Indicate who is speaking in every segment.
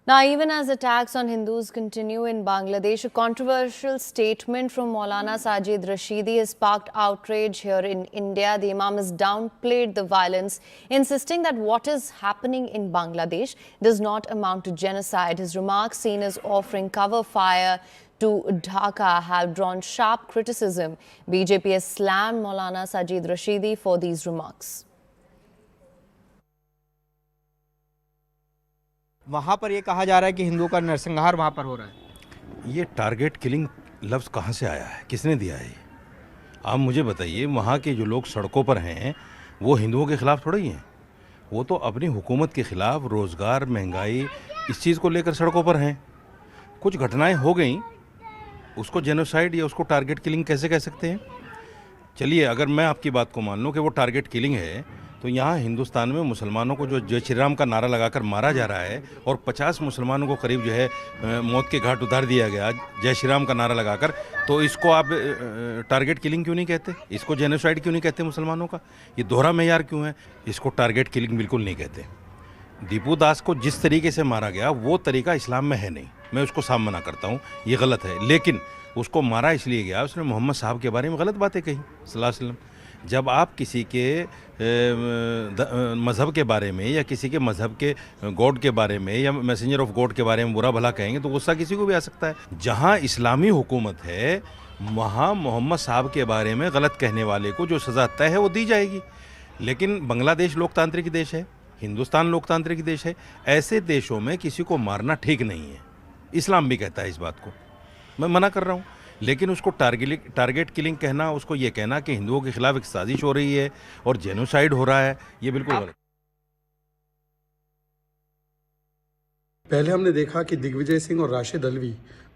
Speaker 1: Now, even as attacks on Hindus continue in Bangladesh, a controversial statement from Maulana Sajid Rashidi has sparked outrage here in India. The Imam has downplayed the violence, insisting that what is happening in Bangladesh does not amount to genocide. His remarks, seen as offering cover fire to Dhaka, have drawn sharp criticism. BJP has slammed Maulana Sajid Rashidi for these remarks.
Speaker 2: वहाँ पर ये कहा जा रहा है कि हिंदुओं का नरसंहार वहाँ पर हो रहा है।
Speaker 3: ये टारगेट किलिंग लफ्ज़ कहाँ से आया है, किसने दिया है? आप मुझे बताइए, वहाँ के जो लोग सड़कों पर हैं वो हिंदुओं के ख़िलाफ़ थोड़ा ही हैं। वो तो अपनी हुकूमत के ख़िलाफ़ रोज़गार, महंगाई, इस चीज़ को लेकर सड़कों पर हैं। कुछ घटनाएं हो गई, उसको जेनोसाइड या उसको टारगेट किलिंग कैसे कह सकते हैं? चलिए, अगर मैं आपकी बात को मान लूँ कि वो टारगेट किलिंग है, तो यहाँ हिंदुस्तान में मुसलमानों को जो जय श्री राम का नारा लगाकर मारा जा रहा है और 50 मुसलमानों को करीब जो है मौत के घाट उतार दिया गया जय श्री राम का नारा लगाकर, तो इसको आप टारगेट किलिंग क्यों नहीं कहते? इसको जेनोसाइड क्यों नहीं कहते मुसलमानों का? ये दोहरा मेयार क्यों है? इसको टारगेट किलिंग बिल्कुल नहीं कहते। दीपू दास को जिस तरीके से मारा गया वो तरीका इस्लाम में है नहीं, मैं उसको साफ मना करता हूँ, ये गलत है। लेकिन उसको मारा इसलिए गया, उसने मोहम्मद साहब के बारे में गलत बातें कही सल्लल्लाहु अलैहि वसल्लम। जब आप किसी के मज़हब के बारे में या किसी के मज़हब के गॉड के बारे में या मैसेंजर ऑफ गॉड के बारे में बुरा भला कहेंगे तो गुस्सा किसी को भी आ सकता है। जहाँ इस्लामी हुकूमत है वहाँ मोहम्मद साहब के बारे में गलत कहने वाले को जो सज़ा तय है वो दी जाएगी। लेकिन बांग्लादेश लोकतांत्रिक देश है, हिंदुस्तान लोकतांत्रिक देश है, ऐसे देशों में किसी को मारना ठीक नहीं है। इस्लाम भी कहता है इस बात को, मैं मना कर रहा हूँ। लेकिन उसको टारगेट किलिंग कहना, उसको ये कहना कि हिंदुओं के खिलाफ एक साजिश हो रही है और जेनोसाइड हो रहा है, ये बिल्कुल गलत।
Speaker 4: पहले हमने देखा कि दिग्विजय सिंह और राशिद अल्वी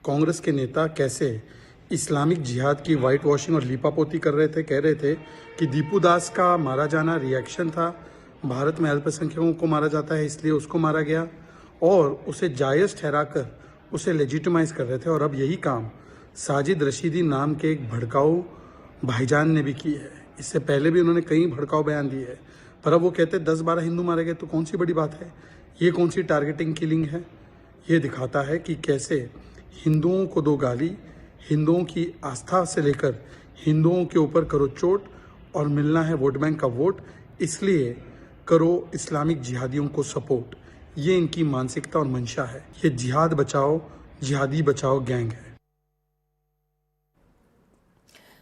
Speaker 4: कांग्रेस के नेता कैसे इस्लामिक जिहाद की वाइट वॉशिंग और लीपापोती कर रहे थे। कह रहे थे कि दीपू दास का मारा जाना रिएक्शन था, भारत में अल्पसंख्यकों को मारा जाता है इसलिए उसको मारा गया, और उसे जायज़ ठहराकर उसे लेजिटिमाइज कर रहे थे। और अब यही काम साजिद रशीदी नाम के एक भड़काऊ भाईजान ने भी की है। इससे पहले भी उन्होंने कई भड़काऊ बयान दिए हैं, पर अब वो कहते 10-12 हिंदू मारे गए तो कौन सी बड़ी बात है? ये कौन सी टारगेटिंग किलिंग है? ये दिखाता है कि कैसे हिंदुओं को दो गाली, हिंदुओं की आस्था से लेकर हिंदुओं के ऊपर करो चोट, और मिलना है वोट बैंक का वोट इसलिए करो इस्लामिक जिहादियों को सपोर्ट। ये इनकी मानसिकता और मंशा है। ये जिहाद बचाओ, जिहादी बचाओ गैंग है।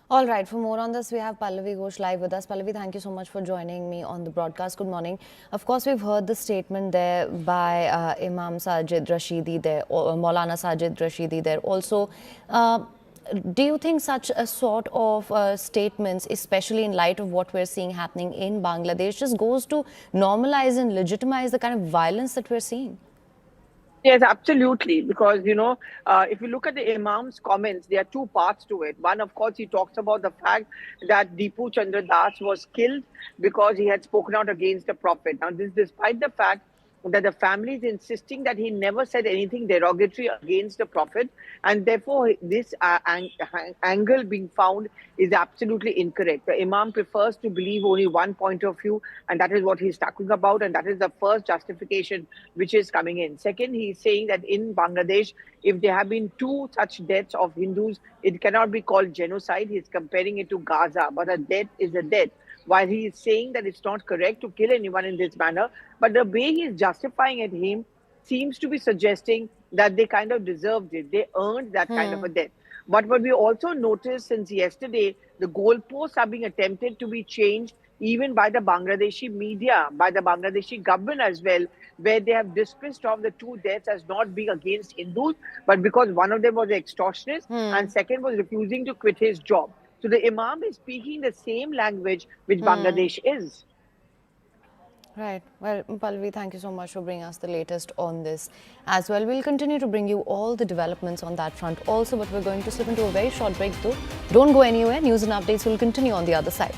Speaker 1: All right, for more on this, we have Pallavi Ghosh live with us. Pallavi, thank you so much for joining me on the broadcast. Good morning. Of course, we've heard the statement there by Imam Sajid Rashidi there, or Maulana Sajid Rashidi there. Also, do you think such a sort of statements, especially in light of what we're seeing happening in Bangladesh, just goes to normalize and legitimize the kind of violence that we're seeing?
Speaker 5: Yes, absolutely. Because, if you look at the Imam's comments, there are two parts to it. One, of course, he talks about the fact that Deepu Chandra Das was killed because he had spoken out against the Prophet. Now, this despite the fact that the family is insisting that he never said anything derogatory against the Prophet, and therefore this angle being found is absolutely incorrect. The Imam prefers to believe only one point of view, and that is what he's talking about, and that is the first justification which is coming in. Second, he's saying that in Bangladesh, if there have been two such deaths of Hindus, it cannot be called genocide. He's comparing it to Gaza, but a death is a death. While he is saying that it's not correct to kill anyone in this manner, but the way he is justifying it, him seems to be suggesting that they kind of deserved it. They earned that kind of a death. But what we also noticed since yesterday, the goalposts are being attempted to be changed even by the Bangladeshi media, by the Bangladeshi government as well, where they have dismissed of the two deaths as not being against Hindus, but because one of them was an extortionist and second was refusing to quit his job. So the Imam is speaking the same language which Bangladesh is.
Speaker 1: Right. Well, Pallavi, thank you so much for bringing us the latest on this as well. We'll continue to bring you all the developments on that front also, but we're going to slip into a very short break though. Don't go anywhere. News and updates will continue on the other side.